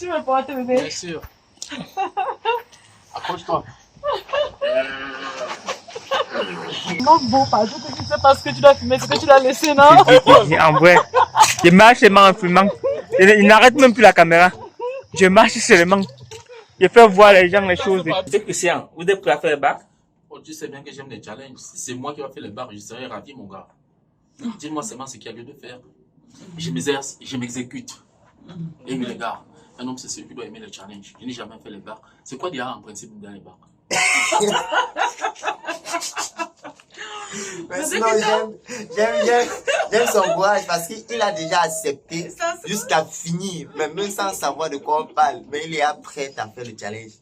Tu veux porter bébé? Bien sûr. Accroche-toi. Non, bon, pas tout ce qui se passe que tu dois filmer, ce que tu l'as laissé, non? En vrai, je marche seulement en filmant. Il n'arrête même plus la caméra. Je marche seulement. Je fais voir les gens les choses. C'est Christian, vous êtes prêt à faire le bac? Oh, tu sais bien que j'aime les challenges. Si c'est moi qui va faire le bar, je serais ravi, mon gars. Dis-moi seulement ce qu'il y a lieu de faire. Je m'exerce, je m'exécute. Et les gars, un homme, c'est celui qui doit aimer les challenges. Je n'ai jamais fait les bars. C'est quoi déjà en principe dans les bars? Mais sinon, j'aime son courage parce qu'il a déjà accepté jusqu'à finir, même sans savoir de quoi on parle. Mais il est prêt à faire le challenge.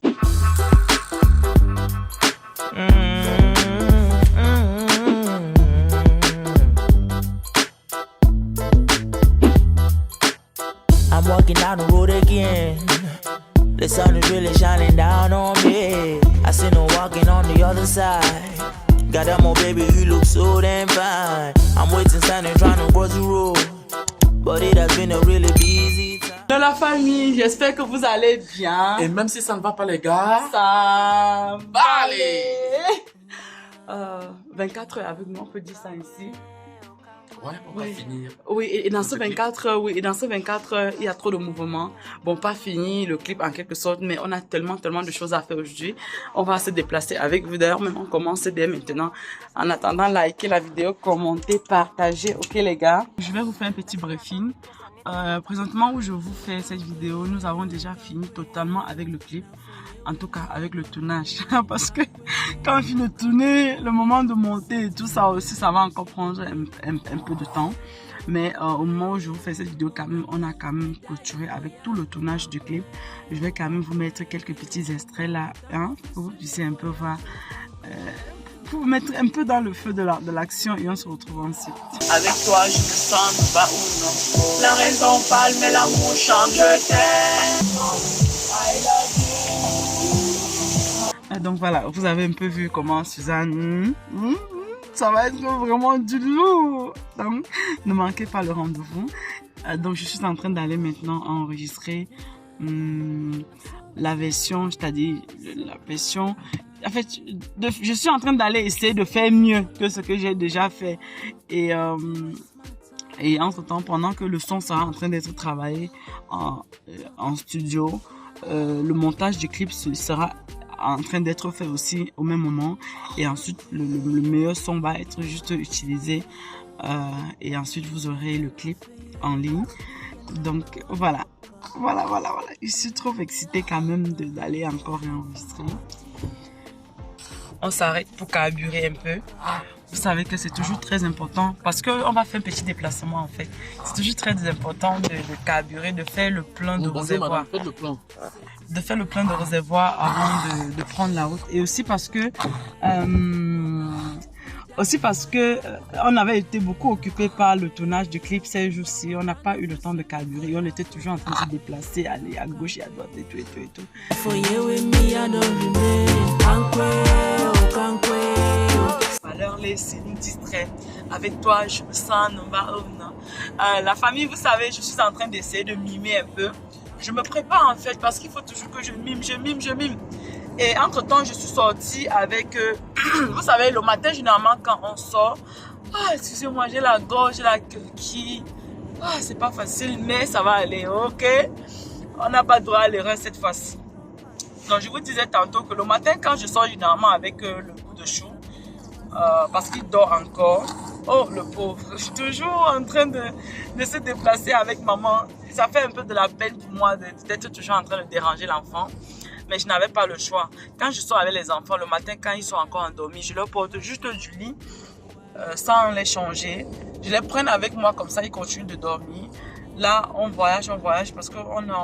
I'm walking down the road again. The sun is really shining down on me. I see no walking on the other side. Got that more baby, you look so damn fine. I'm waiting, standing, trying to cross the road. But it has been a really busy time. De la famille, j'espère que vous allez bien. Et même si ça ne va pas, les gars, Ça va aller. 24 heures avec nous, on peut dire ça ici. ouais, on va finir. Oui, et dans ce Le clip. 24 heures, oui, et dans ce 24 heures, il y a trop de mouvements. Bon, pas fini le clip en quelque sorte, mais on a tellement de choses à faire aujourd'hui. On va se déplacer avec vous. D'ailleurs, même on commence dès maintenant. En attendant, likez la vidéo, commentez, partagez. Ok, les gars. Je vais vous faire un petit briefing. Présentement où je vous fais cette vidéo, nous avons déjà fini totalement avec le clip. En tout cas, avec le tournage. Parce que quand on finit de tourner, le moment de monter et tout ça aussi, ça va encore prendre un peu de temps. Mais au moment où je vous fais cette vidéo, quand même, on a quand même clôturé avec tout le tournage du clip. Je vais quand même vous mettre quelques petits extraits là, hein, pour que vous puissiez un peu voir, pour vous mettre un peu dans le feu de l'action et on se retrouve ensuite. Avec toi, je me sens pas ou non. La raison parle, mais l'amour chante, je t'aime. I love you. Donc voilà, vous avez un peu vu comment Suzanne, ça va être vraiment du lourd. Donc ne manquez pas le rendez-vous. Donc je suis en train d'aller maintenant enregistrer la version, c'est-à-dire la version. En fait, je suis en train d'aller essayer de faire mieux que ce que j'ai déjà fait. Et entre-temps, pendant que le son sera en train d'être travaillé en studio, le montage du clip sera en train d'être fait aussi au même moment. Et ensuite, le meilleur son va être juste utilisé. Et ensuite, vous aurez le clip en ligne. Donc, voilà. Je suis trop excitée quand même d'aller encore enregistrer. On s'arrête pour carburer un peu. Vous savez que c'est toujours très important parce qu'on va faire un petit déplacement en fait. C'est toujours très important de carburer, de faire le plein de réservoir. Faites le plan. De faire le plein de réservoir avant de prendre la route. Et aussi parce que on avait été beaucoup occupé par le tournage du clip ces jours-ci. On n'a pas eu le temps de carburer. On était toujours en train de se déplacer, aller à gauche et à droite et tout. Alors laissez nous distraire. Avec toi, je me sens la famille, vous savez, je suis en train d'essayer de mimer un peu. Je me prépare en fait parce qu'il faut toujours que je mime. Et entre-temps, je suis sortie avec... vous savez, le matin, généralement, quand on sort... excusez-moi, j'ai la gorge, j'ai la queue qui... c'est pas facile, mais ça va aller, ok? On n'a pas droit à l'erreur cette fois-ci. Donc, je vous disais tantôt que le matin, quand je sors généralement avec le bout de chou, parce qu'il dort encore... Oh, le pauvre, je suis toujours en train de se déplacer avec maman. Ça fait un peu de la peine pour moi d'être toujours en train de déranger l'enfant. Mais je n'avais pas le choix. Quand je sors avec les enfants le matin, quand ils sont encore endormis, je leur porte juste du lit sans les changer. Je les prends avec moi comme ça, ils continuent de dormir. Là, on voyage parce que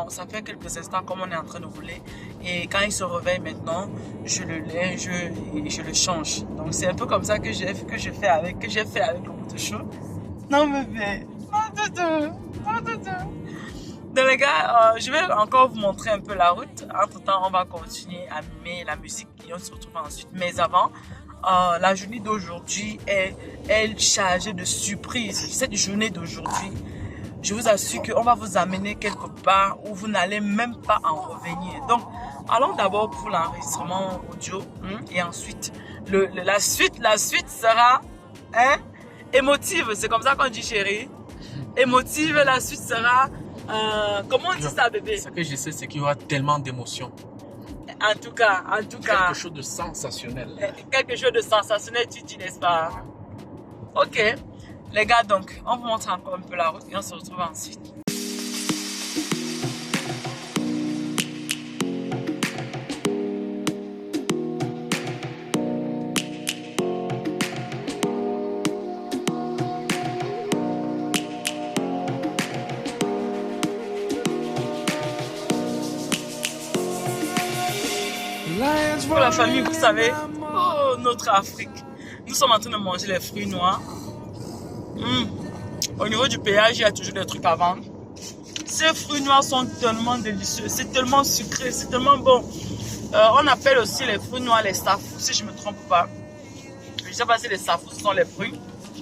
ça fait quelques instants comme on est en train de rouler. Et quand il se réveille maintenant, je le linge et je le change. Donc c'est un peu comme ça que j'ai fait avec le bout de chou. Non bébé, non doudou. Donc les gars, je vais encore vous montrer un peu la route. Entre temps, on va continuer à mimer la musique et on se retrouve ensuite. Mais avant, la journée d'aujourd'hui est chargée de surprises. Cette journée d'aujourd'hui, je vous assure qu'on va vous amener quelque part où vous n'allez même pas en revenir. Donc, allons d'abord pour l'enregistrement audio et ensuite, la suite sera émotive. C'est comme ça qu'on dit, chérie. Émotive, la suite sera... comment on dit ça, bébé? Ce que je sais, c'est qu'il y aura tellement d'émotions. En tout cas. Quelque chose de sensationnel. Quelque chose de sensationnel, tu dis, n'est-ce pas? Ok. Les gars, donc, on vous montre encore un peu la route et on se retrouve ensuite. Pour la famille, vous savez, oh, notre Afrique, nous sommes en train de manger les fruits noirs. Au niveau du péage, il y a toujours des trucs à vendre. Ces fruits noirs sont tellement délicieux, c'est tellement sucré, c'est tellement bon. On appelle aussi les fruits noirs les safous, si je ne me trompe pas. Je ne sais pas si les safous sont les fruits.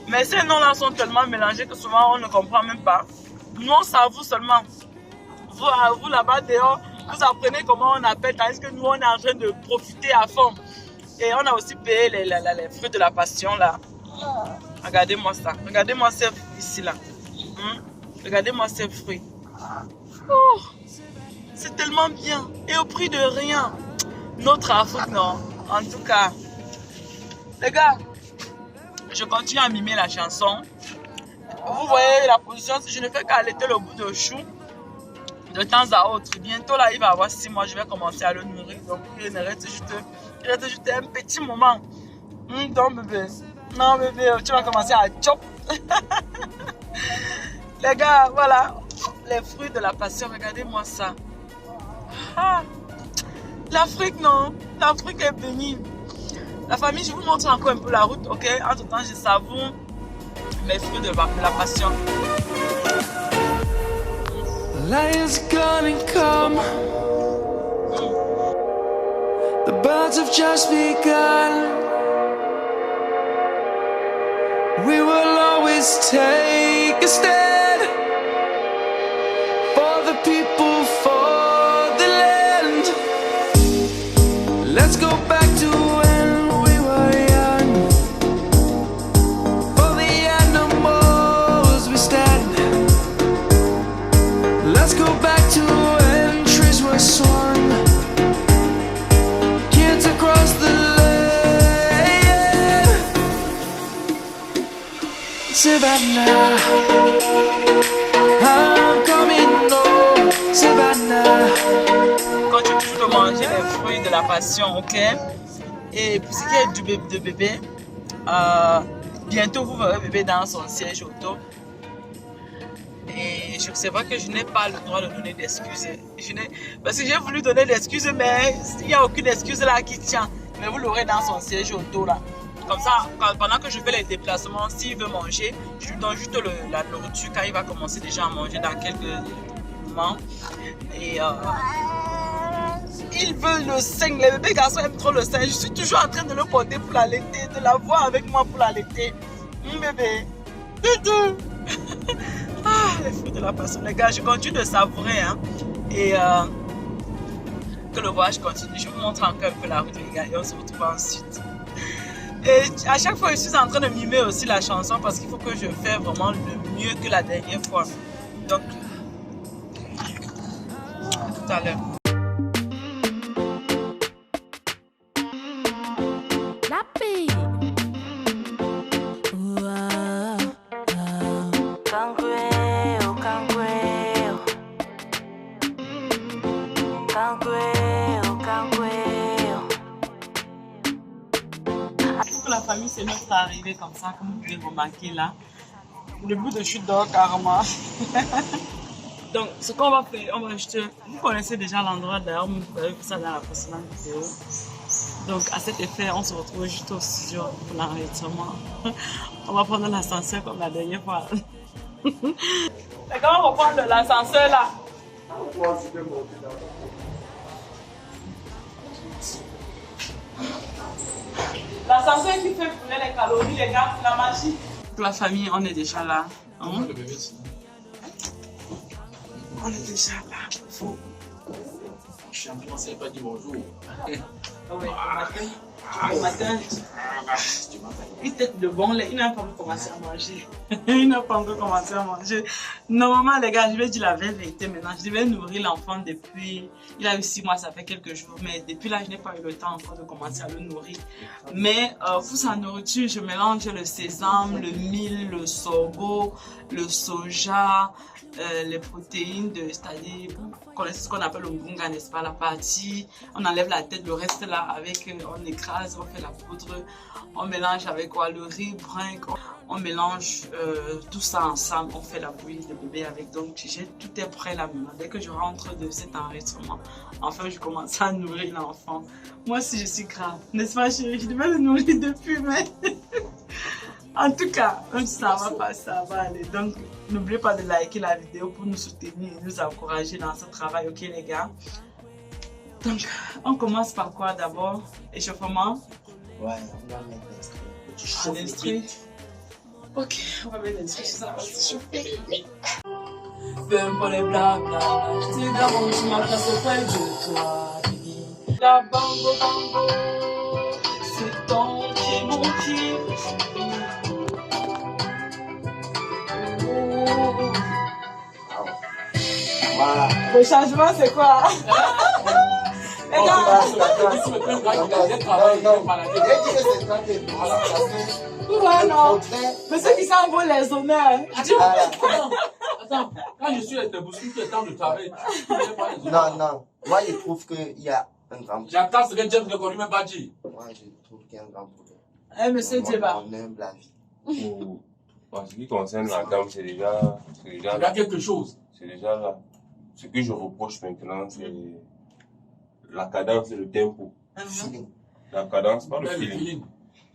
Mais ces noms-là sont tellement mélangés que souvent on ne comprend même pas. Nous, on savoure seulement. Vous là-bas dehors, vous apprenez comment on appelle, tandis que nous, on est en train de profiter à fond. Et on a aussi payé les fruits de la passion là. Regardez-moi ça. Regardez-moi ces fruits ici là. Regardez-moi ces fruits. Oh, c'est tellement bien. Et au prix de rien. Notre Afrique, non. En tout cas. Les gars, je continue à mimer la chanson. Vous voyez la position, je ne fais qu'allaiter le bout de chou. De temps à autre. Bientôt là, il va avoir 6 mois, je vais commencer à le nourrir. Donc, il reste juste un petit moment. Donc, bébé. Non, bébé, tu vas commencer à chop. Les gars, voilà. Les fruits de la passion, regardez-moi ça. Ah, l'Afrique, non. L'Afrique est bénie. La famille, je vous montre encore un peu la route, ok? Entre temps, je savoure mes fruits de la passion. Lion's gonna come. The birds have just begun. We will always take a stand for the people, for the land. Let's go back to when we were young. For the animals we stand. Let's go back to when trees were swung. Kids across the land. Savannah, I'm coming home. Savannah. Continue toujours de manger les fruits de la passion, ok? Et pour ce qui est de bébé, bientôt vous verrez bébé dans son siège auto. Et c'est vrai que je n'ai pas le droit de donner d'excuses. Parce que j'ai voulu donner d'excuses, mais il n'y a aucune excuse là qui tient. Mais vous l'aurez dans son siège auto là. Comme ça, pendant que je fais les déplacements, s'il veut manger, je lui donne juste la nourriture quand il va commencer déjà à manger dans quelques moments. Et il veut le sein. Les bébés garçons aiment trop le sein. Je suis toujours en train de le porter pour l'allaiter, de l'avoir avec moi pour l'allaiter. Mon bébé. Toutou. Ah, les fruits de la passion. Les gars, je continue de savourer. Hein, et que le voyage continue. Je vous montre encore un peu la route, les gars. Et on se retrouve ensuite. Et à chaque fois, je suis en train de mimer aussi la chanson parce qu'il faut que je fasse vraiment le mieux que la dernière fois. Donc, à tout à l'heure. La famille, c'est notre arrivée comme ça, comme vous pouvez remarquer là. Le bout de chute d'or carrément. Donc, ce qu'on va faire, on va acheter. Vous connaissez déjà l'endroit d'ailleurs, vous avez vu ça dans la précédente vidéo. Donc, à cet effet, on se retrouve juste au studio pour l'enregistrement. On va prendre l'ascenseur comme la dernière fois. D'accord, on va prendre l'ascenseur là. L'ascenseur qui fait brûler les calories, les gars, la magie. Pour la famille, on est déjà là. Hein? On est déjà là. Faut. Champion, c'est pas dit bonjour. Oui, le matin, il tête de bon lait, il n'a pas encore commencé à manger. Il n'a pas encore commencé à manger. Normalement, les gars, je vais dire la vraie vérité maintenant. Je devais nourrir l'enfant depuis, il a eu 6 mois, ça fait quelques jours, mais depuis là, je n'ai pas eu le temps encore de commencer à le nourrir. Mais pour sa nourriture, je mélange le sésame, le mil, le sorgho, le soja, les protéines, c'est-à-dire, vous connaissez ce qu'on appelle le bunga, n'est-ce pas, la partie, on enlève la tête, le reste là, avec, on écrase, on fait la poudre, on mélange avec quoi, le riz brun, on mélange tout ça ensemble, on fait la bouillie de bébé avec, donc tout est prêt là maintenant. Dès que je rentre de cet enregistrement, enfin je commence à nourrir l'enfant. Moi aussi je suis grave, n'est-ce pas chérie, je devais le nourrir depuis, mais... En tout cas, ça va pas, ça va aller. Donc, n'oubliez pas de liker la vidéo pour nous soutenir et nous encourager dans ce travail, ok les gars? Donc, on commence par quoi d'abord? Échauffement? Ouais, on va mettre L'instru. Ok, on va mettre l'instru, ça va s'échauffer. Peu importe les blabla, je te garantis ma place auprès de toi. La bango bango, c'est ton pied, mon pied. Le changement, c'est quoi? Mais ceux qui s'en vont les honneurs. Attends, quand je suis avec tes bouscules, tu as le temps de travailler. Non, moi je trouve qu'il y a un grand problème. J'attends ce que James ne connaît même pas dit. Moi je trouve qu'il y a un grand problème. Eh, monsieur Djeba. On aime la vie. En ce qui concerne la dame, c'est déjà Il y a quelque chose. c'est déjà là. Ce que je reproche maintenant, c'est la cadence et le tempo. Feeling. La cadence, pas le Le feeling. feeling.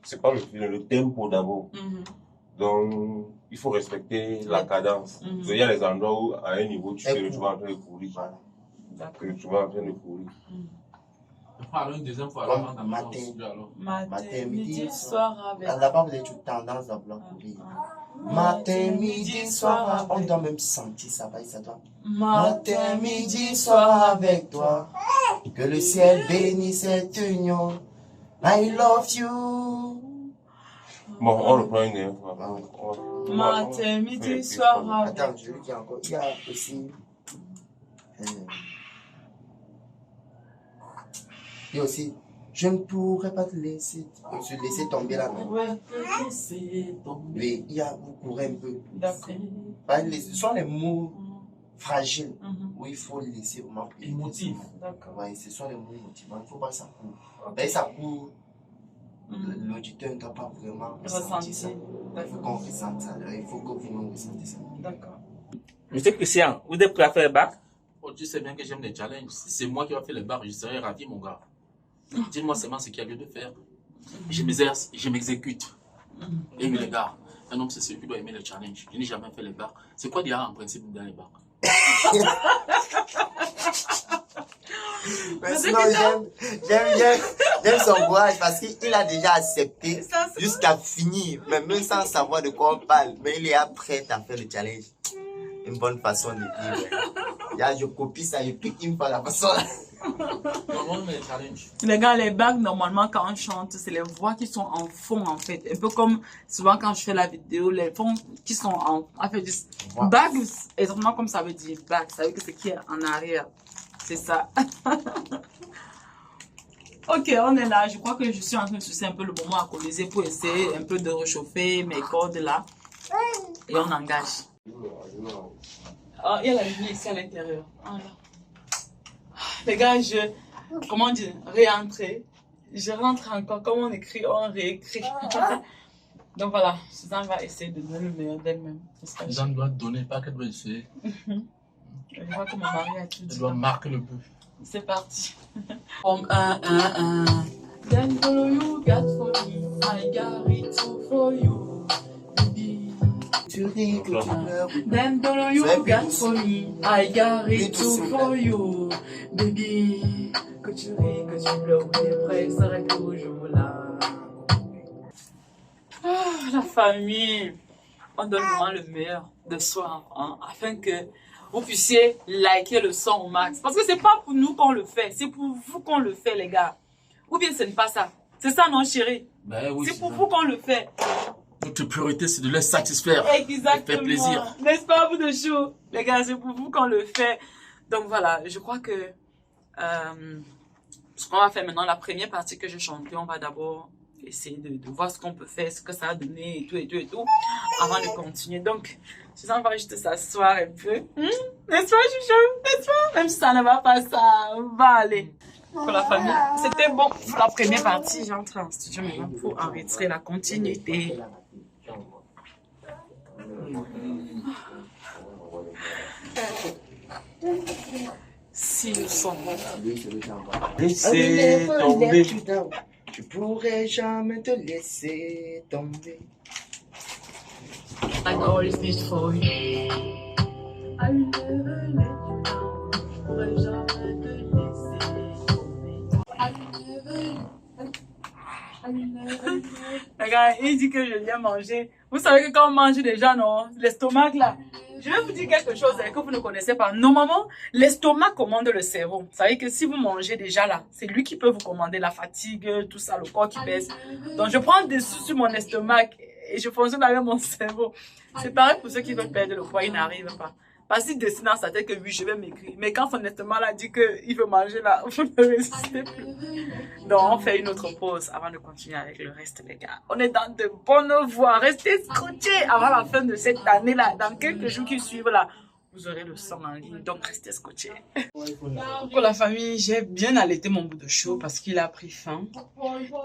C'est pas le feeling, le tempo d'abord. Donc, il faut respecter la cadence. Donc, il y a des endroits où, à un niveau, tu fais le chemin en train de courir. Voilà. Que le chemin en train de courir. Alors, une deuxième fois, Comme alors, dans ma maison, alors. Matin, midi, soir avec. Là-bas, vous avez toute tendance à vouloir courir. Matin, midi, soir, on doit même sentir ça, ça doit. Matin, midi, soir avec toi. Que le ciel bénisse cette union. I love you. Bon, on reprend une dernière fois. Matin, midi, soir avec. Attends, je lui dis encore. Il y a aussi. Et aussi, je ne pourrais pas te laisser tomber la main. Ouais, laisser tomber. Oui, il y a, vous courez un peu. D'accord. Ce sont les mots fragiles où il faut laisser vraiment. Émotif. D'accord. Oui, ce sont les mots motivants. Il ne faut pas que ça court. Dès que ça court, l'auditeur ne doit pas vraiment ressentir ça. Il faut qu'on ressente ça. Il faut que vous ressentez ça. D'accord. Monsieur Christian, vous êtes prêt à faire le bac? Oh, tu sais bien que j'aime les challenges. Si c'est moi qui va faire le bar, je serais ravi, mon gars. Dis-moi seulement ce qu'il y a lieu de faire. Je m'exerce, je m'exécute. Et oui, les gars, un homme, c'est celui qui doit aimer les challenges. Je n'ai jamais fait les bars. C'est quoi déjà en principe dans les bars? Mais sinon, j'aime son courage parce qu'il a déjà accepté jusqu'à finir, mais même sans savoir de quoi on parle. Mais il est prêt à faire le challenge. Une bonne façon de dire. Là, je copie ça, je pique une fois la façon là. Les challenges. Les gars, les bacs, normalement, quand on chante, c'est les voix qui sont en fond, en fait. Un peu comme souvent quand je fais la vidéo, les fonds qui sont en fait, bac, exactement comme ça veut dire bac. Ça veut dire que c'est qui est en arrière. C'est ça. Ok, on est là. Je crois que je suis en train de sucer un peu le moment à coller pour essayer un peu de réchauffer mes cordes là. Et on engage. Oh, il y a la lumière ici à l'intérieur. Voilà. Les gars, comment dire, réentrer. Je rentre encore, comme on écrit, on réécrit. Donc voilà, Suzanne va essayer de donner le meilleur d'elle-même. Suzanne doit donner, pas qu'elle doit essayer. Je vois que mon mari a tout dit. Elle doit marquer le but. C'est parti. From then follow you, got for me. I got it too for you. Baby. Tu ris que tu pleures. Then follow you, got for me. I got it too for you. Baby. Que tu ris, que tu pleures, tes prêts seraient toujours là. La famille. On donne vraiment le meilleur de soi, hein, afin que vous puissiez liker le son au max. Parce que c'est pas pour nous qu'on le fait, c'est pour vous qu'on le fait, les gars. Ou bien ce n'est pas ça. C'est ça, non, chérie? Ben oui, c'est pour vous qu'on le fait. Notre priorité, c'est de les satisfaire. Exactement. De faire plaisir. N'est-ce pas, vous de chou? Les gars, c'est pour vous qu'on le fait. Donc voilà, je crois que ce qu'on va faire maintenant, la première partie que j'ai chantée, on va d'abord essayer de voir ce qu'on peut faire, ce que ça a donné et tout, avant de continuer. Donc, Suzanne va juste s'asseoir un peu. N'est-ce pas, chouchou? N'est-ce pas? Même si ça ne va pas, ça va aller. Pour la famille, c'était bon pour la première partie. J'entre en studio maintenant pour enregistrer la continuité. Si le son. Laissez tomber. Je pourrais jamais te laisser tomber. I always need for you. I will never let you down. Je pourrais jamais te laisser tomber. Regarde, il dit que je viens manger. Vous savez que quand on mange déjà, non, l'estomac là. Je vais vous dire quelque chose que vous ne connaissez pas. Normalement, l'estomac commande le cerveau. Vous savez que si vous mangez déjà là, c'est lui qui peut vous commander la fatigue, tout ça, le corps qui baisse. Donc je prends dessus sur mon estomac et je fonctionne avec mon cerveau. C'est pareil pour ceux qui veulent perdre le poids, ils n'arrivent pas. Parce qu'il décide dans sa tête que oui, je vais maigrir. Mais quand son estomac là dit qu'il veut manger là, vous ne résistez plus. Donc on fait une autre pause avant de continuer avec le reste, les gars. On est dans de bonnes voies. Restez scotchés avant la fin de cette année là. Dans quelques jours qui suivent là, vous aurez le son en ligne. Donc restez scotchés. Pour la famille, j'ai bien allaité mon bout de chou parce qu'il a pris faim.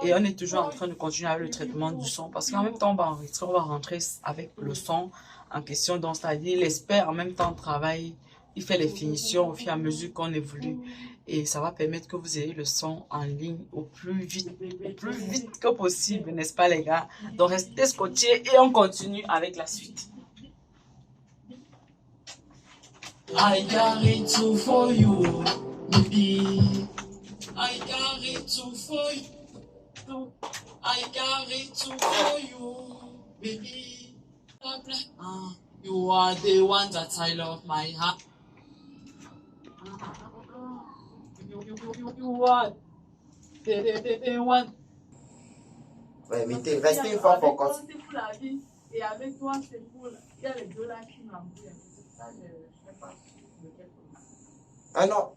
Et on est toujours en train de continuer avec le traitement du son. Parce qu'en même temps, on va enregistrer, on va rentrer avec le son en question. Donc, c'est-à-dire, l'expert en même temps travaille, il fait les finitions au fur et à mesure qu'on évolue. Et ça va permettre que vous ayez le son en ligne au plus vite que possible, n'est-ce pas les gars? Donc, restez scotchés et on continue avec la suite. I got it too for you, baby. I got it too for you. I got it too for you, baby. You are the one that I love, my heart. You are the one. Ouais, mais restez fort pour continuer. C'est pour la vie. Et avec toi, c'est pour. Il y a les deux là qui m'embrouillent. Ça, je ne sais pas. Ah non,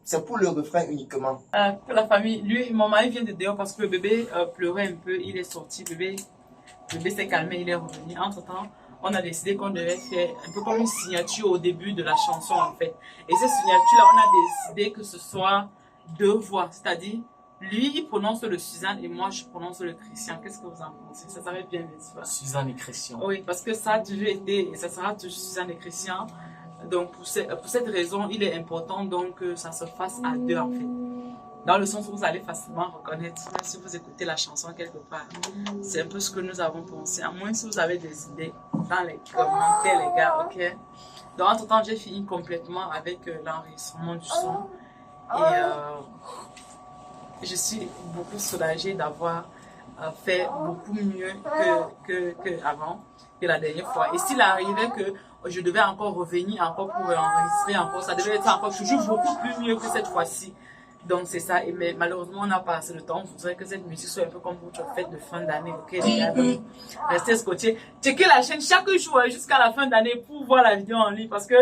c'est pour le refrain uniquement. Pour la famille, lui, mon mari vient de dehors parce que le bébé pleurait un peu. Il est sorti, le bébé s'est calmé, il est revenu. Entre temps, on a décidé qu'on devait faire un peu comme une signature au début de la chanson en fait. Et cette signature-là, on a décidé que ce soit deux voix, c'est-à-dire lui il prononce le Suzanne et moi je prononce le Christian. Qu'est-ce que vous en pensez? Ça serait bien, n'est-ce pas? Suzanne et Christian. Oui, parce que ça a toujours été et ça sera toujours Suzanne et Christian. Donc pour cette raison, il est important donc que ça se fasse à deux en fait. Dans le sens où vous allez facilement reconnaître, même si vous écoutez la chanson quelque part. C'est un peu ce que nous avons pensé. À moins si vous avez des idées dans les commentaires, les gars, ok? Donc, entre temps, j'ai fini complètement avec l'enregistrement du son. Et je suis beaucoup soulagée d'avoir fait beaucoup mieux que avant, que la dernière fois. Et s'il arrivait que je devais encore revenir encore pour enregistrer encore, ça devait être encore toujours beaucoup plus mieux que cette fois-ci. Donc c'est ça, mais malheureusement on n'a pas assez de temps. Je voudrais que cette musique soit un peu comme votre fête de fin d'année, ok les gars? Donc, restez scotchés, checkez la chaîne chaque jour jusqu'à la fin d'année pour voir la vidéo en ligne, parce que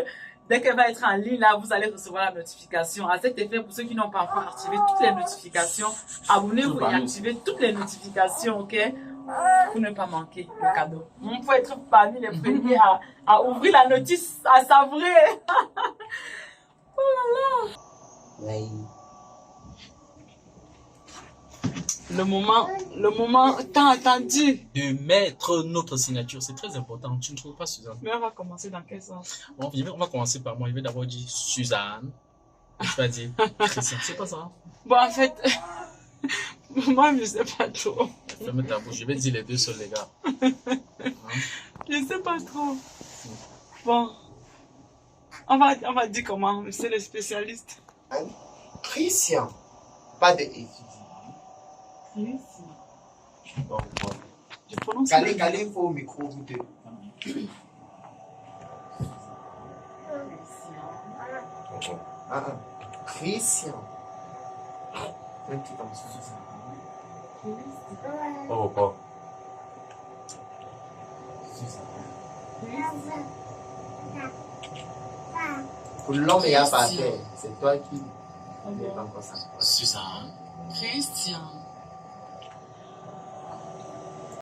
dès qu'elle va être en ligne là, vous allez recevoir la notification. À cet effet, pour ceux qui n'ont pas encore activé toutes les notifications, abonnez-vous et activez toutes les notifications, ok, pour ne pas manquer le cadeau. On peut être parmi les premiers à ouvrir la notice, à savourer. Oh là là. Ouais. Le moment tant attendu. De mettre notre signature, c'est très important. Tu ne trouves pas, Suzanne? Mais on va commencer dans quel sens? Bon, on va commencer par moi. Je vais d'abord dire Suzanne. Je vais dire Christian. C'est pas ça? Bon, en fait, moi, je ne sais pas trop. Ferme ta bouche. Je vais dire les deux seuls, les gars. Je ne sais pas trop. Bon, on va dire comment? C'est le spécialiste. Christian. Pas de étudiant. Bon, je prononce. Calez, il faut au micro, vous deux. Christian. Oh, pas. Pour l'homme, il n'y a pas à faire. C'est toi qui n'est pas encore ça. Suzanne. Christian.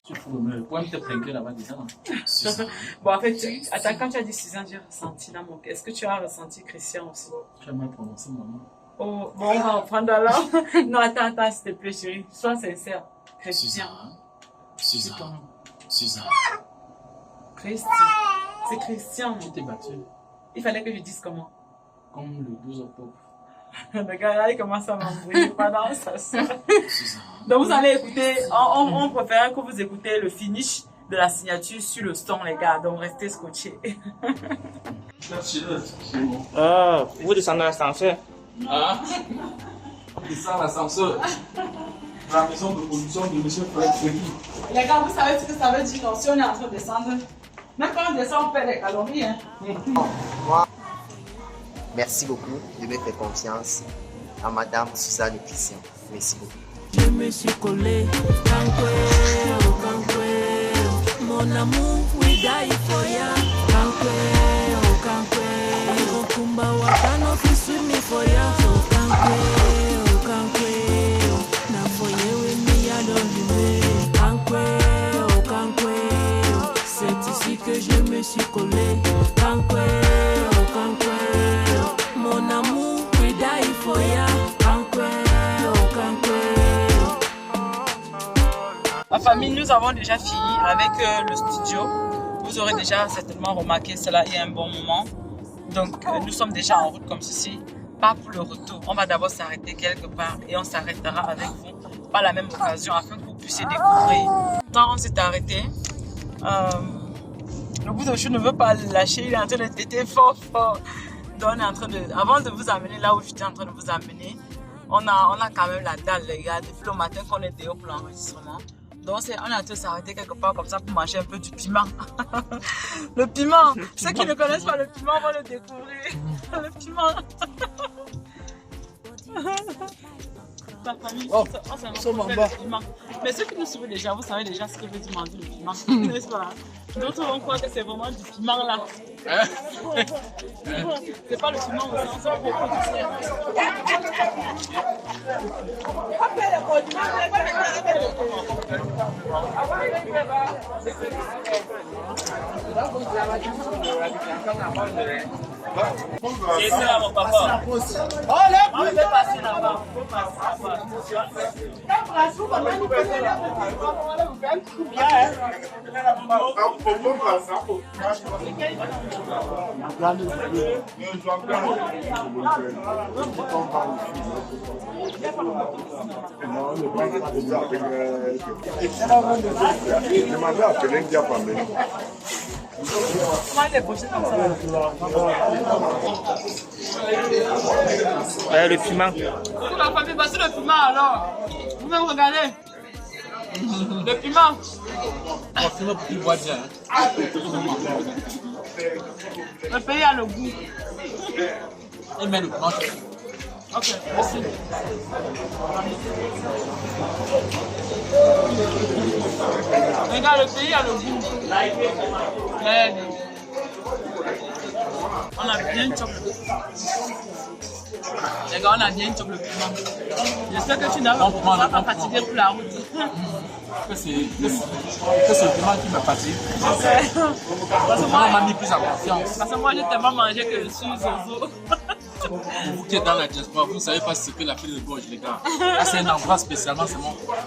Tu fous le point de te plaindre là-bas dedans. Suzanne. Bon, en fait, attends, quand tu as dit Suzanne, j'ai ressenti dans mon cœur. Est-ce que tu as ressenti Christian aussi? Tu as mal prononcé, maman. Oh, bon, on va reprendre alors. Non, attends, s'il te plaît, chérie. Sois sincère. Christian. Suzanne. Suzanne. Christian. C'est Christian. Tu t'es battu. Il fallait que je dise comment? Comme le 12 octobre. Le gars là, il commence à m'embrouiller pendant ça. Suzanne. Donc vous allez écouter, on préfère que vous écoutez le finish de la signature sur le son, les gars. Donc restez scotchés. Vous descendez dans l'ascenseur. Ah, c'est ça l'ascenseur. La maison de production de M. Fred Freddy. Les gars, vous savez ce que ça veut dire non, si on est en train de descendre? Même quand on descend, on perd les calories. Hein. Merci beaucoup de me faire confiance à Madame Suzanne Christian. Merci beaucoup. Je me suis collé, Kankweo, Kankweo, mon amour, we die for ya. Kankweo, Kankweo, Kumba wakano fi me for ya. So Kankweo, Kankweo, na for you with me I don't you. Kankweo, Kankweo, c'est ici que je me suis collé. Kankweo, Kankweo, mon amour, we die for ya. Ma famille, nous avons déjà fini avec le studio. Vous aurez déjà certainement remarqué cela il y a un bon moment. Donc nous sommes déjà en route comme ceci. Pas pour le retour. On va d'abord s'arrêter quelque part et on s'arrêtera avec vous par la même occasion afin que vous puissiez découvrir. Quand on s'est arrêté, le bout de chou ne veut pas le lâcher. Il est en train de téter fort. Donc on est en train de, avant de vous amener là où j'étais en train de vous amener, on a quand même la dalle, les gars, depuis le matin qu'on est dehors pour l'enregistrement. Donc on est en train de s'arrêter quelque part comme ça pour manger un peu du piment. Le piment, ceux qui ne connaissent pas le piment vont le découvrir. Le piment. La famille, on s'en va le piment. Mais ceux qui nous suivent déjà, vous savez déjà ce que veut dire manger le piment. N'est-ce pas? D'autres vont croire que c'est vraiment du piment là. C'est pas le piment au sens propre du terme. C'est ça mon papa. On peut passer là-bas. Le piment. Toute la famille, passez le piment alors. Vous me regardez. Le piment. On fume pour qu'il boit bien. Le pays a le goût. Et met le piment. Ok, merci. Regarde, le pays a le goût. On a bien choqué. Les gars, on a bien choqué le piment. J'espère que tu n'as pas fatigué pour la route. Que c'est le piment qui me fatigue. Parce que moi, on m'a mis plus en confiance. Parce que moi, j'ai tellement mangé que je suis zozo. Vous qui êtes dans la diaspora, vous ne savez pas ce que la file de gorge, les gars. Là, c'est un endroit spécialement,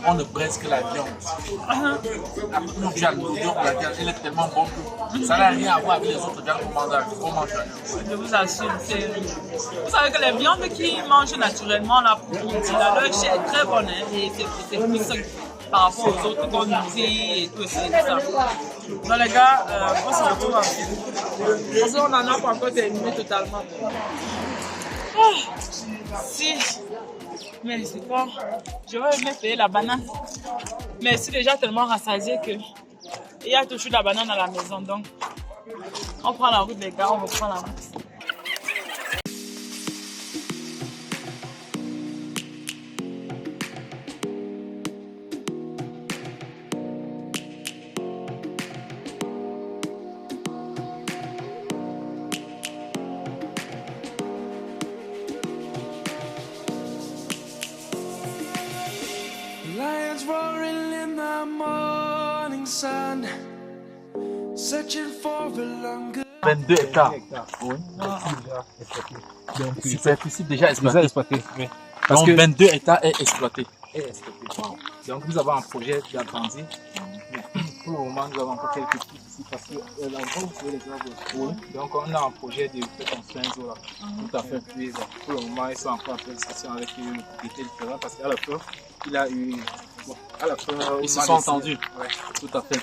on ne braise que la viande. L'odeur de la viande, elle est tellement bonne que ça n'a rien à voir avec les autres viandes qu'on mange ailleurs. Je vous assure, vous savez que les viandes qui mangent naturellement là pour grandir, leur chair est très bonne hein, et c'est plus ça par rapport aux autres qu'on nourrit et tout ça. Donc les gars, on se retrouve en film. Parce qu'on n'en a pas encore terminé totalement. Oh, si, mais c'est quoi? Je vais même payer la banane. Mais je suis déjà tellement rassasié que il y a toujours la banane à la maison. Donc, on prend la route, les gars, on reprend la route. searching for a longer 22 hectares. Oui. Donc, Superficie déjà déjà exploitée. exploité. Oui. Parce Donc que 22 hectares est exploité. donc nous avons un projet d'agrandir. Mais pour le moment, nous avons encore quelques trucs ici parce que l'endroit où vous voyez les arbres. Oui. Donc on a un projet de faire construire un zoo là. Tout à fait. Puis, bon, pour le moment, ils sont encore en pleine discussion avec le propriétaire du terrain parce qu'à la fin, il a eu. Bon, à la fin, Ils se on a sont décidé- entendus. Ouais. Tout à fait.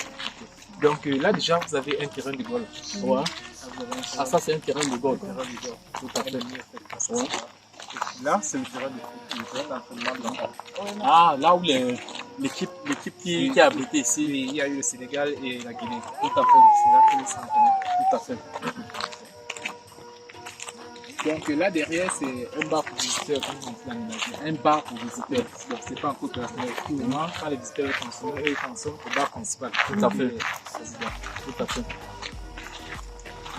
Donc là déjà, vous avez un terrain de golf. Ouais. Vous avez un Ah, ça, c'est un terrain de golf. terrain de golf. Tout à fait. Ouais. Là, c'est le terrain de foot, le terrain d'entraînement de l'enfant. Ah, là où l'équipe qui a abrité ici. Oui, il y a eu le Sénégal et la Guinée. Tout à fait. C'est là que nous sommes venus. Tout à fait. Donc là derrière, c'est un bar pour visiteurs, comme on dit l'aménagé. Un bar pour visiteurs. Donc c'est pas encore personnel. Tout le monde, quand les visiteurs consomment, eux ils consomment au bar principal. Tout à fait. Tout à fait.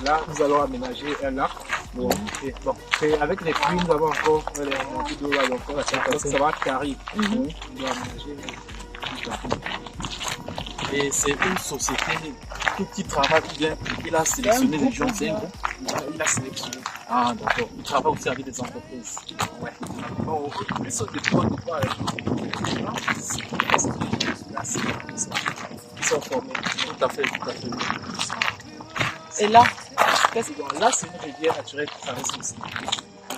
Là, nous allons aménager un lac. Bon, et bon, et avec les pluies, nous avons encore les remontées d'eau là, donc ça va carrer. Nous allons aménager. Tout à fait. Et c'est une société qui travaille bien. Il a sélectionné les gens. C'est un groupe. Il a sélectionné. Ah, d'accord. Il travaille aussi avec des entreprises. Ouais. Bon, ils sont des points de quoi ils sont formés. Tout à fait. Tout à fait. Et là, Qu'est-ce que là, c'est une rivière naturelle qui traverse ici.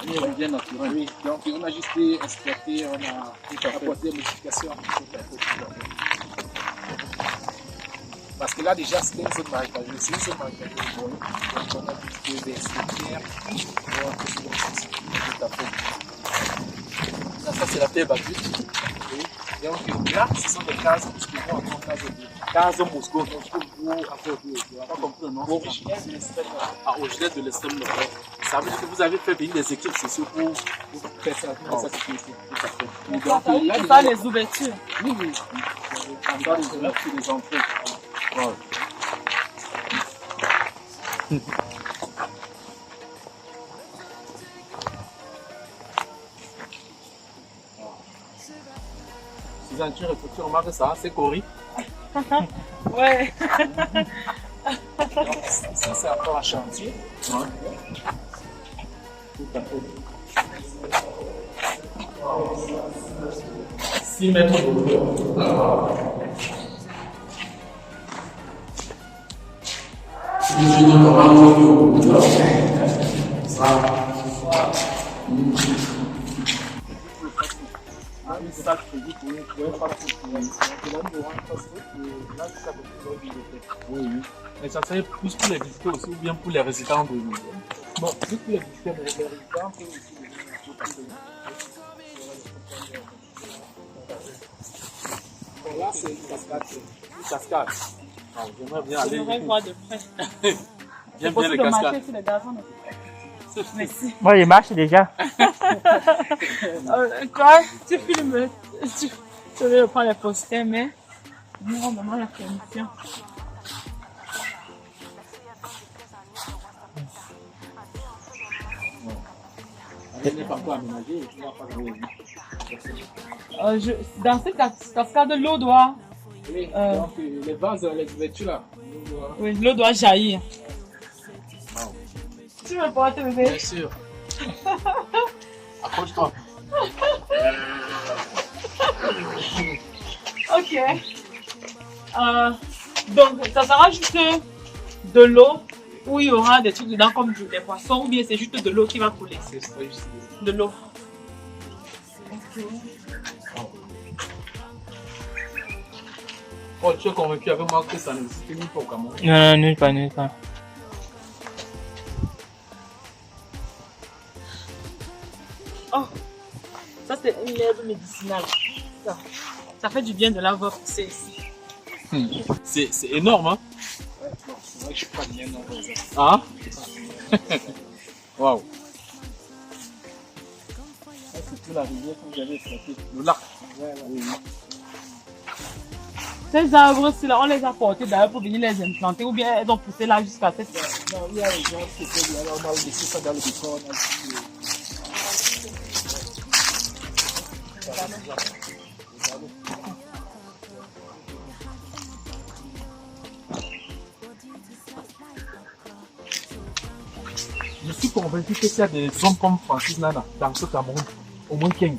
Il est bien naturel. Oui, donc on a juste exploité, on a apporté des modifications. Parce que là, déjà, c'était une zone marécageuse. C'est une zone marécageuse. Bon, donc on a juste des cimetières. Tout à fait. Là, ça, c'est la terre battue. Oui. Donc là, ce sont des cases, puisque nous, on a cases de Case Moscou. pas compris le nom. Originaire de l'Estelle. Originaire de l'extrême nord. Ça veut dire que vous avez fait venir des équipes sociales pour Faire ça, pour sa sécurité. tout à fait. Donc là, ça, les ouvertures. oui, oui. On doit les ouvertures des entrées. Wow. Suzanne, tu remarques ça, c'est Cory. Ouais. Ça, c'est encore un chantier. Ouais. Tout à fait. 6 mètres de hauteur. Oui, oui. Mais ça serait plus pour les visiteurs aussi ou bien pour les résidents de l'île. Bon, plus pour les visiteurs, mais les résidents peuvent aussi venir. Bon, là, c'est une cascade. Une cascade. Ah, j'aimerais bien aller. J'aimerais voir de près. J'aime bien Possible les de marcher cascades. sur les garçons. Merci. Moi, il marche déjà. Quoi? Tu filmes, tu veux prendre les posters, mais nous on demande la permission. Elle n'est pas encore aménagée, tu vas pas jouer. Dans cette cascade, l'eau doit, Oui, donc les vases, les ouvertures là. oui, l'eau doit jaillir. Tu veux porter bébé? Bien sûr. Accroche-toi. Ok. Donc, ça sera juste de l'eau où il y aura des trucs dedans comme des poissons ou bien c'est juste de l'eau qui va couler. C'est juste De l'eau. Oh, tu es convaincu avec moi que ça n'existe nulle part au Cameroun. non, nulle part, nulle part. Oh, ça c'est une herbe médicinale. Ça fait du bien de l'avoir poussé ici. C'est énorme, hein? ouais, bon, c'est vrai que je suis pas bien dans les autres. Ah? Waouh. Ça, c'est toute la rivière que vous avez exploitée. Le lac. Ouais, oui. Ces arbres-ci là, on les a portés d'ailleurs pour venir les implanter ou bien elles ont poussé là jusqu'à cette. Non, il y a les gens qui étaient là, on a laissé ça dans le décor. On a dit, on veut dire qu'il y a des hommes comme Francis Nana dans ce Cameroun, au moins 15.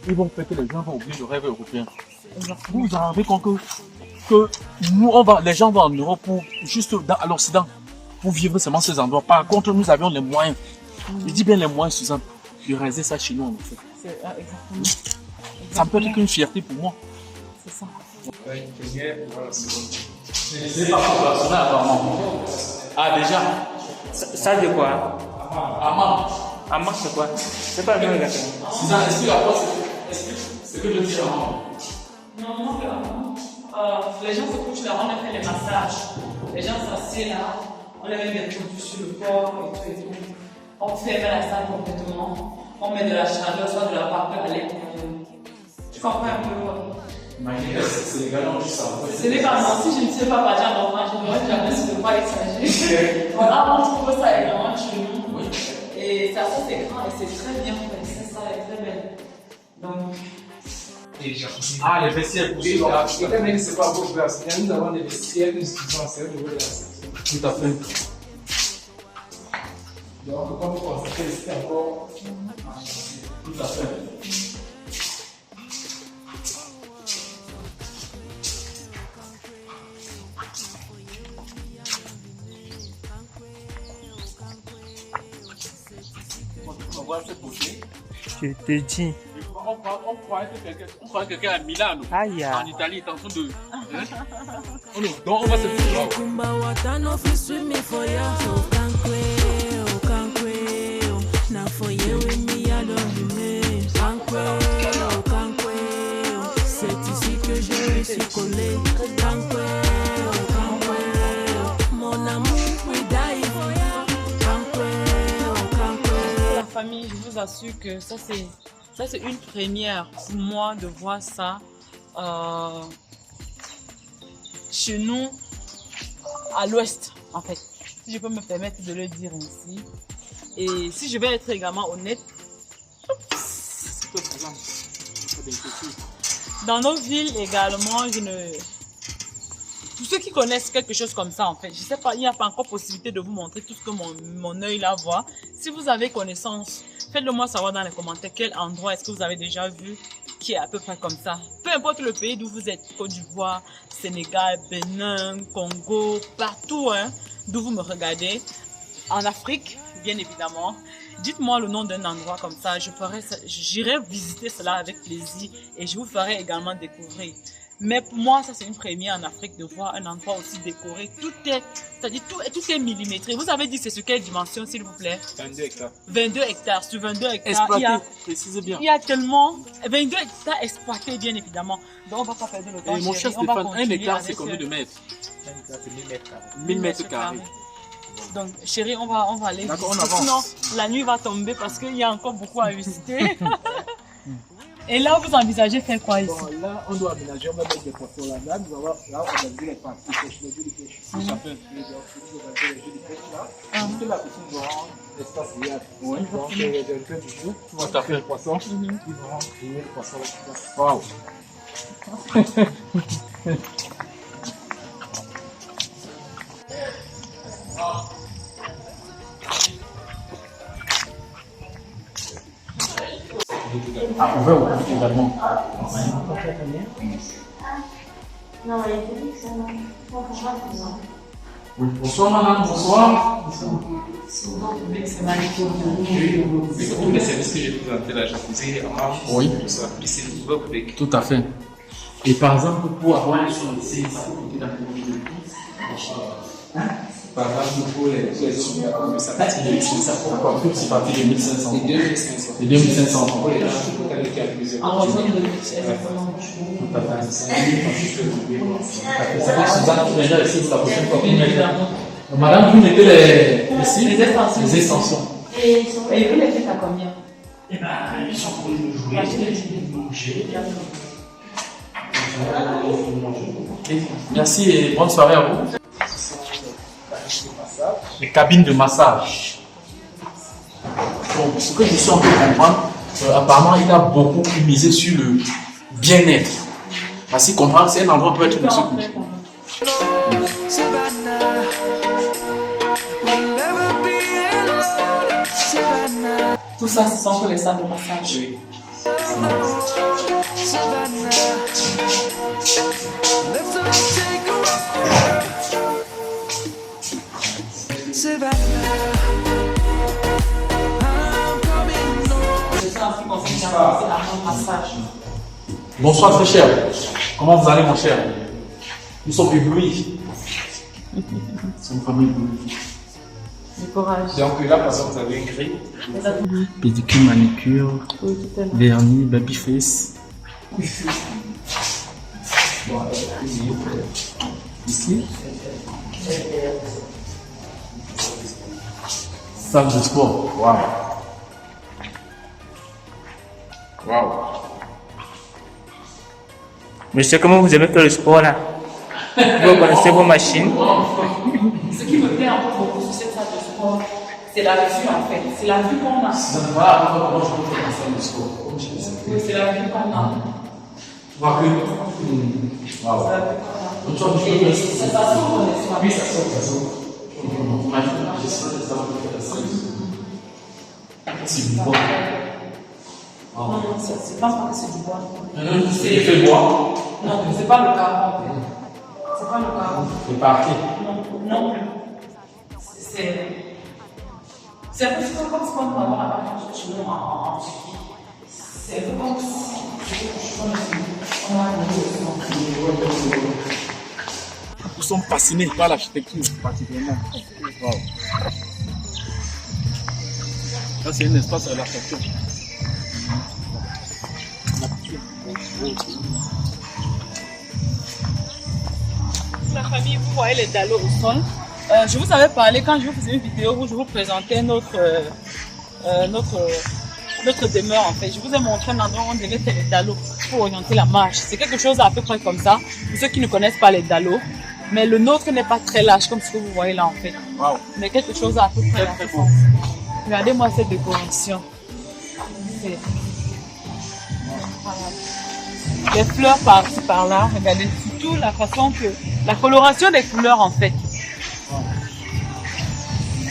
Ils vont faire que les gens vont oublier le rêve européen. Vous vous en rendez compte que nous, les gens vont en Europe pour, juste à l'Occident pour vivre seulement ces endroits. Par contre, nous avions les moyens. Je dis bien les moyens, Suzanne, de réaliser ça chez nous en fait. Exactement. Ça me peut être qu'une fierté pour moi. C'est ça. C'est pas pour personnel apparemment. Ah déjà. Ça de quoi? Amman c'est quoi? C'est pas le même gâteau. Suzanne, explique à quoi c'est que je dis Amman. Non, les gens se couchent là, on a fait les massages. Les gens s'assiedent là, on a mis des produits sur le corps et tout. On ferme la salle complètement. On met de la chaleur, soit de la vapeur à l'intérieur. Tu comprends un peu quoi? C'est également juste ça. Ce n'est pas moi, si je ne sais pas parler en enfant, je n'aurais jamais su ne pas exagérer. Voilà, on trouve ça également chez nous. Oui. Et ça c'est grand et c'est très bien fait. C'est ça, elle est très belle. Donc. Ah, les vestiaires pour ceux-là. C'est pas votre place. Nous avons des vestiaires que nous utilisons, c'est au niveau de la section. Tout à fait. Donc, comme vous constatez, c'est encore. Tout à fait. Je te dis. On croyait que quelqu'un à Milano, Aïe. en Italie, est en train de. Donc on va se faire. C'est ici que je me suis collé. Mon amour, La famille, je vous assure que ça c'est une première pour moi de voir ça chez nous à l'ouest en fait, si je peux me permettre de le dire ainsi. Et si je vais être également honnête, dans nos villes également, tous ceux qui connaissent quelque chose comme ça en fait, je sais pas, il n'y a pas encore possibilité de vous montrer tout ce que mon œil là voit. Si vous avez connaissance, faites-le moi savoir dans les commentaires quel endroit est-ce que vous avez déjà vu qui est à peu près comme ça. Peu importe le pays d'où vous êtes, Côte d'Ivoire, Sénégal, Bénin, Congo, partout hein, d'où vous me regardez. En Afrique, bien évidemment. Dites-moi le nom d'un endroit comme ça, j'irai visiter cela avec plaisir et je vous ferai également découvrir. Mais pour moi, ça c'est une première en Afrique de voir un endroit aussi décoré. C'est-à-dire tout est millimétré. Vous avez dit c'est sur quelle dimension s'il vous plaît? 22 hectares. 22 hectares. Sur 22 hectares, Exploité, précisez bien. il y a tellement 22 hectares exploités bien évidemment. Donc on va pas perdre le temps. Et mon cher Stéphane, 1 hectare c'est combien de mètres? 1 hectare c'est 1000 mètres carrés. 1000 mètres carrés. Donc chérie, on va aller D'accord, visiter. on avance. Sinon la nuit va tomber parce qu'il y a encore beaucoup à visiter. Et là, vous envisagez faire quoi ici? Bon, là, on doit aménager, on va mettre des poissons là. Là, nous allons organiser les parties pêche, les jeux de pêche. Ça fait un peu, les jeux de pêche là. Toute la piscine va avoir un espace réel. Oui, donc les jeunes du jour, tout à fait les poissons, ils vont griller les poissons là. Waouh! Ah, ouvert ou pas également. Non, il y a que ça, non. Oui, bonsoir madame, bonsoir. C'est magnifique. C'est pour les services que j'ai présentés là, jacuzzi, hammam, oui, tout ça. Piscine ouverte publique. Tout à fait. Et par exemple, pour avoir une chambre ici, ça peut coûter dans le milieu de prix. Par exemple, pour les chambres, ça partit de 1500. D'accord, tout c'est parti de 1500. Et 2500. Et 2500. Pour les gens qui ont plusieurs. En raison de exactement. Tout à fait. Ça fait Suzanne qui viendra ici pour la prochaine fois. Madame, vous mettez les extensions. Et vous les faites à combien? Eh bien, ils sont pour nous jouer, manger. Merci et bonne soirée à vous. Les cabines de massage. Bon, ce que je suis en train de comprendre, apparemment, il a beaucoup misé sur le bien-être. Parce qu'il comprend que c'est un endroit où on peut être de secours. Tout ça, ce sont les salles de massage. Oui. Bonsoir très cher. Comment vous allez mon cher? Nous sommes éblouis. C'est une famille éblouie. Du courage. Donc là, par exemple, vous avez une grille. Pédicure, manicure, vernis, babyface. Ici. Salle de sport. Waouh. Waouh. Monsieur, comment vous aimez faire le sport là? Vous connaissez vos machines? Ce qui me plaît un peu beaucoup sur cette salle de sport, c'est la vue en fait. C'est la vue qu'on a. Voilà comment je peux faire la salle de sport. Oui, c'est la vue qu'on a. Waouh. Waouh. Et cette façon, on est sur la Oui, ça sort. C'est du bois. Non, c'est pas que c'est du bois. C'est fait bois. Non, c'est pas le cas en fait. C'est pas le cas. C'est parti. Non. C'est un peu comme ce qu'on peut avoir à la chez nous en Turquie. C'est un peu comme si on a Nous sommes fascinés par l'architecture, particulièrement. Wow. Ça, c'est un espace à l'architecture. La famille, vous voyez les dallos au sol. Je vous avais parlé quand je vous faisais une vidéo où je vous présentais notre demeure en fait. Je vous ai montré un endroit où on devait faire les dallos pour orienter la marche. C'est quelque chose à peu près comme ça. Pour ceux qui ne connaissent pas les dallos. Mais le nôtre n'est pas très large comme ce que vous voyez là en fait. Wow. Mais quelque chose à peu près très beau. Regardez-moi cette décoration. Les fleurs par-ci par-là. Regardez surtout la façon que... La coloration des couleurs en fait.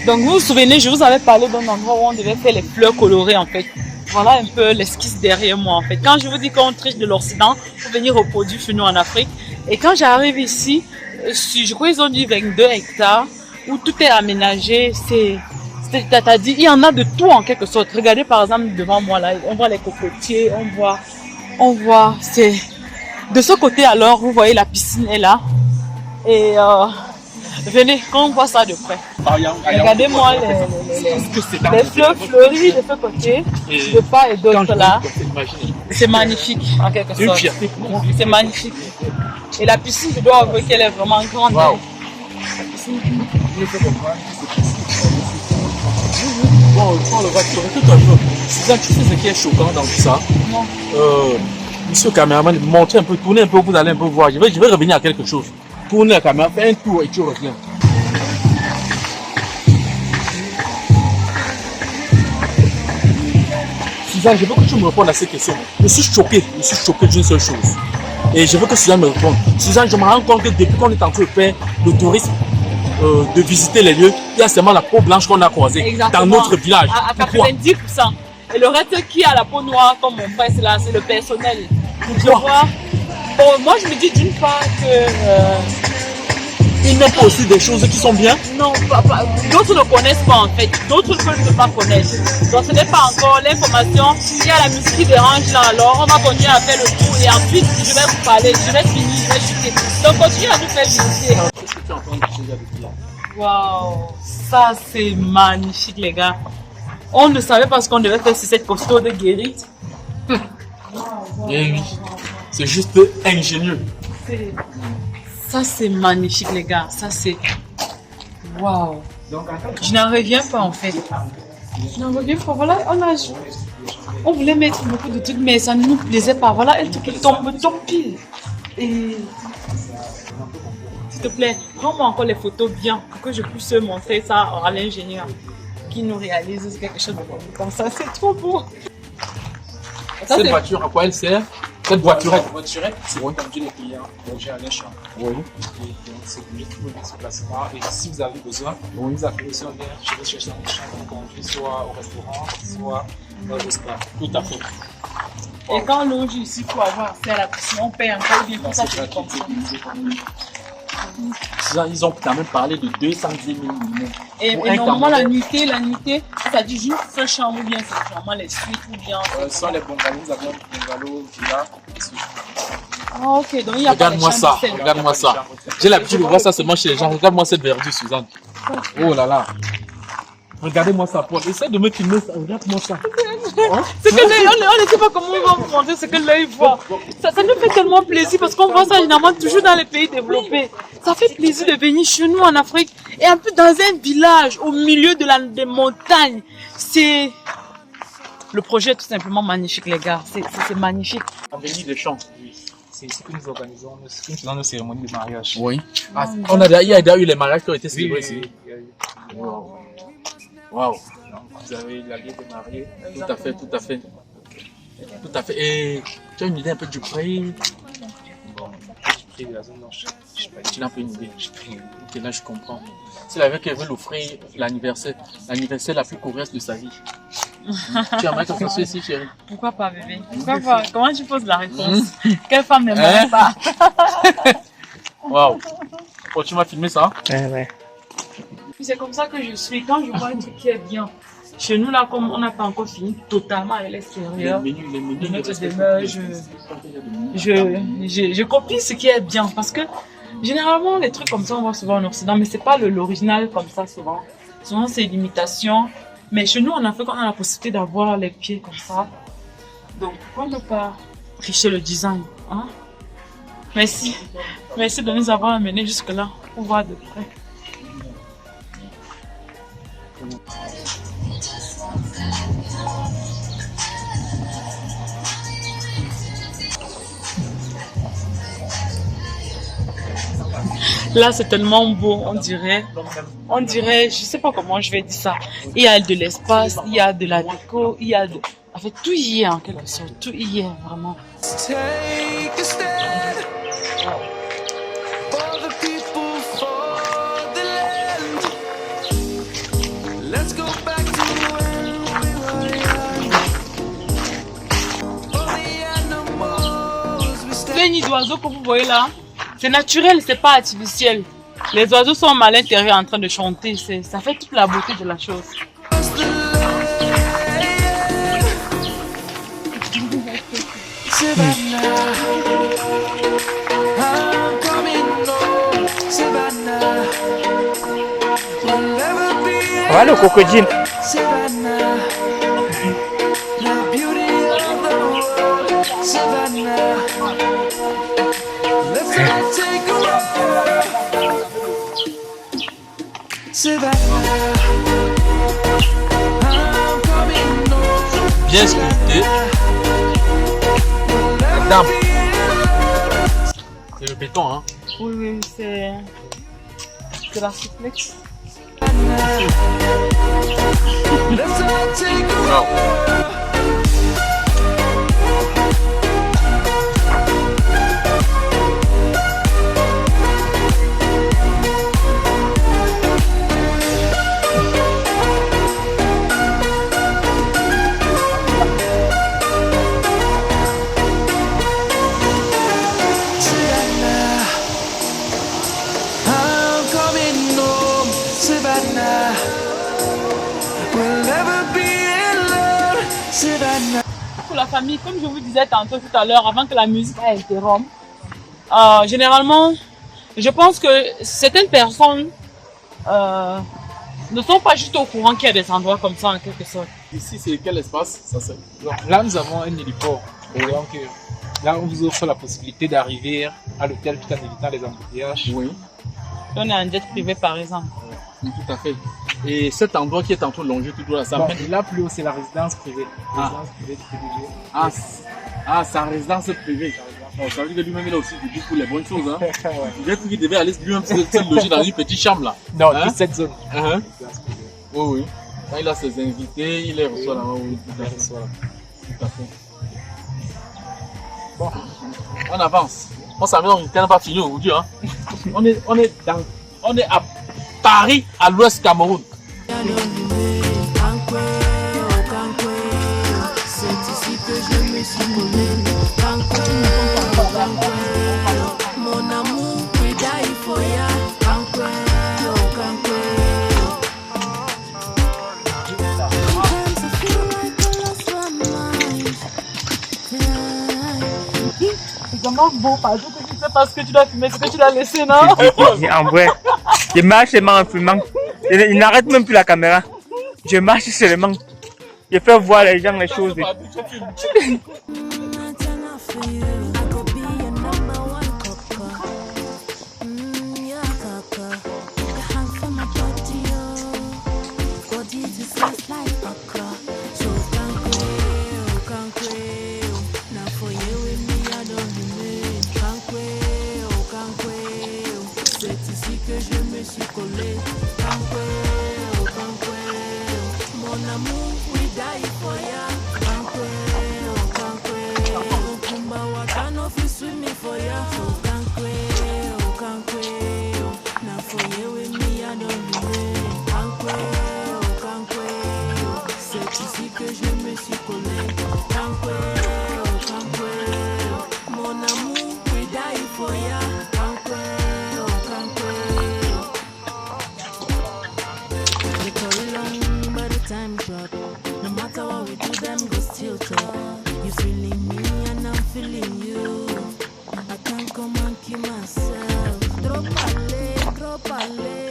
Donc vous vous souvenez, je vous avais parlé d'un endroit où on devait faire les fleurs colorées en fait. Voilà un peu l'esquisse derrière moi en fait. Quand je vous dis qu'on triche de l'Occident pour venir reproduire chez nous en Afrique. Et quand j'arrive ici, je crois qu'ils ont dit 22 hectares où tout est aménagé. C'est-à-dire, il y en a de tout en quelque sorte. Regardez par exemple devant moi là, on voit les cocotiers, on voit, c'est... De ce côté alors, vous voyez la piscine est là. Et venez, quand on voit ça de près. Regardez-moi les fleurs fleuries de ce côté, de part et d'autre là. C'est magnifique en quelque sorte. C'est magnifique. Et la piscine, je dois avouer qu'elle est vraiment grande. Wow. Bon, on le voit tout un peu. Suzanne, tu sais ce qui est choquant dans tout ça? Non. Monsieur le caméraman, montrez un peu, tournez un peu, vous allez un peu voir. Je vais revenir à quelque chose. Tournez la caméra, fais un tour et tu reviens. Suzanne, je veux que tu me répondes à ces questions. Je suis choqué d'une seule chose. Et je veux que Suzanne me réponde. Suzanne, je me rends compte que depuis qu'on est en train de faire le tourisme, de visiter les lieux, il y a seulement la peau blanche qu'on a croisée. Exactement. Dans notre village. À 90%. Et le reste qui a la peau noire, comme mon frère, c'est le personnel. Je vois. Bon, moi, je me dis d'une part que... il n'y a pas aussi des choses qui sont bien? Non, d'autres ne connaissent pas en fait. D'autres ne peuvent pas connaître. Donc ce n'est pas encore l'information. Il y a la musique qui dérange là, alors on va continuer à faire le tour et ensuite je vais vous parler, je vais finir, je vais chuter. Donc continuez à nous faire visiter. Qu'est-ce que tu entends déjà depuis là? Waouh, ça c'est magnifique les gars. On ne savait pas ce qu'on devait faire sur cette costaud de guérite. Eh oui, c'est juste ingénieux. Ça c'est magnifique les gars, ça c'est... Waouh. Je n'en reviens pas en fait. Je n'en reviens pas, voilà, on voulait mettre beaucoup de trucs mais ça ne nous plaisait pas. Voilà un truc qui tombe pile. Et... S'il te plaît, prends-moi encore les photos bien pour que je puisse montrer ça à l'ingénieur qui nous réalise quelque chose comme ça. C'est trop beau. Cette voiture, à quoi elle sert? Cette voiturette, c'est entendu les clients, projet à l'échange. Oui. Et donc, c'est lui qui vous met ce placement. Et si vous avez besoin, vous nous appelez aussi, on vient chez vous chercher un échange, on conduit soit au restaurant, soit au spa. Tout à fait. Et quand on loge ici, il faut avoir accès à la piscine, on paye encore bien pour ça, C'est c'est comme ça. Ils ont quand même parlé de 210 000 minutes. Et normalement, la nuitée, ça dit juste seule chambre ou bien c'est vraiment les suites ou bien. Ce sont les bungalows, nous avons des bungalows, villas. Ah, ok, donc il y a pas de Regarde-moi ça, chambre seule. regarde-moi ça. J'ai l'habitude de voir ça seulement chez les gens. Regarde-moi cette verdure, Suzanne. Oh là là. Regardez-moi ça, Paul. Essaye de me filmer ça. Regarde-moi ça. C'est que l'œil, on ne sait pas comment on va vous montrer ce que l'œil voit. Ça nous fait tellement plaisir parce qu'on voit ça généralement toujours dans les pays développés. Ça fait plaisir de venir chez nous en Afrique et un peu dans un village au milieu des montagnes. C'est... Le projet est tout simplement magnifique, les gars. C'est magnifique. Avenue des Champs. C'est ce que nous organisons, nous faisons nos cérémonies de mariage. Oui. Ah, il y a déjà eu les mariages qui ont été célébrés ici. Wow. Waouh. Vous avez la guerre des mariés. Tout à fait, tout à fait. Tout à fait. Et tu as une idée un peu du prix? Bon, du prix de la zone, non, Tu n'as pas une idée. Ok, là je comprends. C'est la veille qu'elle veut l'offrir l'anniversaire la plus coriace de sa vie. Tu aimerais que ça soit ici, chérie? Pourquoi pas, bébé? Pourquoi pas? Comment tu poses la réponse? Quelle femme n'aimerait pas? Waouh. Oh, tu m'as filmé ça? Ouais. C'est comme ça que je suis. Quand je vois un truc qui est bien, chez nous, là, comme on n'a pas encore fini totalement avec l'extérieur de notre demeure, je copie ce qui est bien. Parce que généralement, les trucs comme ça, on voit souvent en Occident, mais c'est pas l'original comme ça souvent. Souvent, c'est l'imitation. Mais chez nous, en Afrique, on a la possibilité d'avoir les pieds comme ça. Donc, pourquoi ne pas tricher le design, hein? Merci. Merci de nous avoir amenés jusque-là pour voir de près. Là, c'est tellement beau, on dirait, je sais pas comment je vais dire ça. Il y a de l'espace, il y a de la déco, il y a de... En fait, tout y est en quelque sorte, tout y est vraiment. Take a stand for the people, for the land. Let's go back to when we were young. For the animals we stand. Les nids d'oiseaux que vous voyez là, c'est naturel, c'est pas artificiel. Les oiseaux sont à l'intérieur en train de chanter, ça fait toute la beauté de la chose. Savannah, I'm coming home. Savannah, we'll never be Voilà le crocodile. Savannah, the beauty of the world. Savannah, let's go take a walk. Savannah, I'm coming home. Bien sculpté. La dame. C'est le béton, hein? Oui, c'est la suplex. Let's all take a walk. Pour la famille, comme je vous disais tantôt tout à l'heure, avant que la musique interrompe, généralement, je pense que certaines personnes ne sont pas juste au courant qu'il y a des endroits comme ça en quelque sorte. Ici, c'est quel espace? Ça, c'est... Là, nous avons un héliport. Et donc, là, on vous offre la possibilité d'arriver à l'hôtel tout en évitant les embouteillages. Oui. On est en jet privé, par exemple. Oui, tout à fait. Et cet endroit qui est en train de longer tout droit, ça Bon, là, plus haut, c'est la résidence privée. Résidence privée du PDG. sa résidence privée. Bon, ça veut dire que lui-même, il a aussi du goût pour les bonnes choses. Hein. Ouais. J'ai cru qu'il devait aller lui-même se loger dans une petite chambre là. Non, Hein? toute cette zone. Oui, oui. Quand il a ses invités, il les reçoit là-bas. Oui, tout à fait. Tout à fait. Bon, on avance. On s'amène, on n'est pas fini aujourd'hui. Hein. On est à Paris, à l'ouest Cameroun. C'est ici que je me suis collé. Mon amour, we die for ya. C'est vraiment beau, parce que tu sais pas ce que tu dois fumer, ce que tu dois laisser, non? En vrai, je marche seulement en filmant. Il n'arrête même plus la caméra. Je marche seulement. Je fais voir les gens les choses. C'est ici que je me suis collé. Mon amour, we die for ya. Kumba wakano fi swim me for ya. Na for you with me I don't c'est ici que je me suis collé. Mon amour, we die for ya. Time shot. No matter what we do, them go still talk. You feeling me and I'm feeling you. I can't come and keep myself. Drop ale,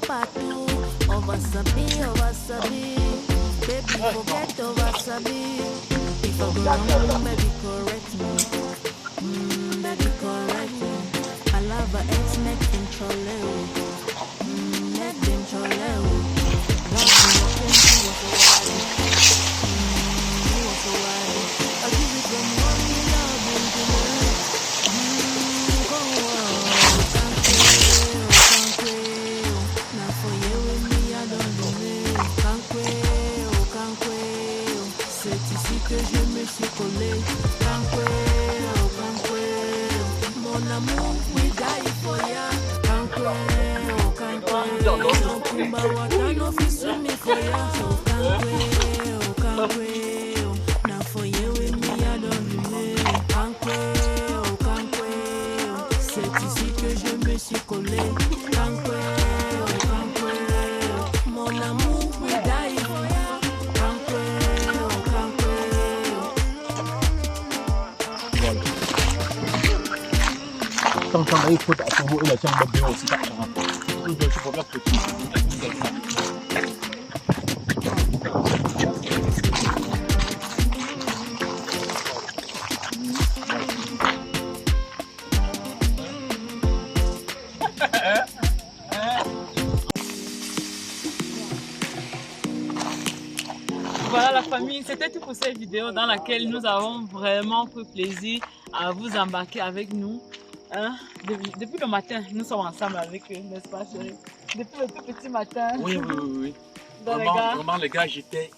patu. Over sabi. Baby, forget over sabi. If I go wrong, baby, correct me. Baby, correct me. I love her ex, make them trolley. Make them trolley. C'est ici que je me suis collé. Mon amour, we die for ya. C'est ici que je me suis collé. Mon amour, we die for ya. Quand il faut attendre la chambre de aussi. Voilà la famille, c'était tout pour cette vidéo dans laquelle nous avons vraiment pris plaisir à vous embarquer avec nous. Hein? Depuis le matin, nous sommes ensemble avec eux, n'est-ce pas chérie? Depuis le tout petit matin. Oui. Vraiment, les gars, j'étais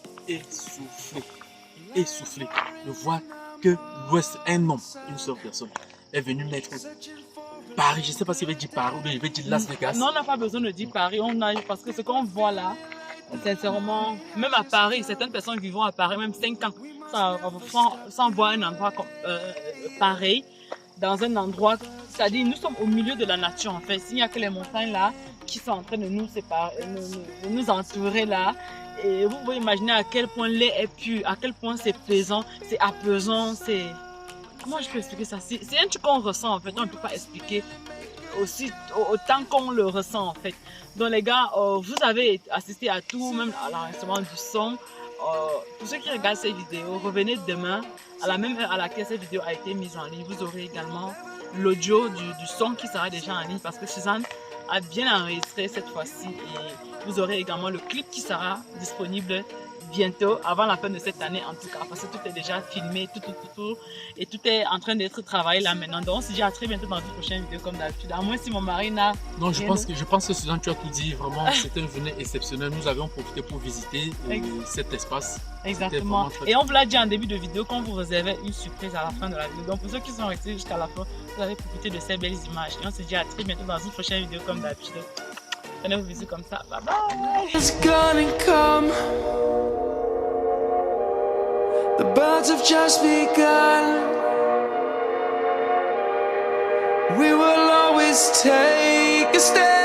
essoufflé. De voir que l'Ouest, un homme, une seule personne, est venu mettre Paris. Je ne sais pas s'il veut dire Paris ou bien il veut dire Las Vegas. Non, on n'a pas besoin de dire Paris, parce que ce qu'on voit là, sincèrement, même à Paris, certaines personnes qui vont à Paris, même 5 ans, sans voir un endroit pareil, dans un endroit, c'est-à-dire nous sommes au milieu de la nature en fait. S'il n'y a que les montagnes là qui sont en train de nous séparer, de nous entourer là, et vous pouvez imaginer à quel point l'air est pur, à quel point c'est plaisant, c'est apaisant, c'est... Comment je peux expliquer ça? C'est un truc qu'on ressent en fait, on ne peut pas expliquer aussi autant qu'on le ressent en fait. Donc les gars, vous avez assisté à tout, même à l'enregistrement du son. Pour ceux qui regardent cette vidéo, revenez demain à la même heure à laquelle cette vidéo a été mise en ligne. Vous aurez également l'audio du son qui sera déjà en ligne parce que Suzanne a bien enregistré cette fois-ci et vous aurez également le clip qui sera disponible bientôt, avant la fin de cette année en tout cas, parce que tout est déjà filmé, et tout est en train d'être travaillé là maintenant. Donc on se dit à très bientôt dans une prochaine vidéo comme d'habitude, à moins si mon mari n'a... Non, je pense que Suzanne, tu as tout dit, vraiment, c'était une journée exceptionnelle. Nous avions profité pour visiter cet espace. Exactement. Et on vous l'a dit en début de vidéo qu'on vous réservait une surprise à la fin de la vidéo. Donc pour ceux qui sont restés jusqu'à la fin, vous avez profité de ces belles images. Et on se dit à très bientôt dans une prochaine vidéo comme d'habitude. Prenez vos bisous comme ça. Bye bye. It's gonna come. The birds have just begun. We will always take a step.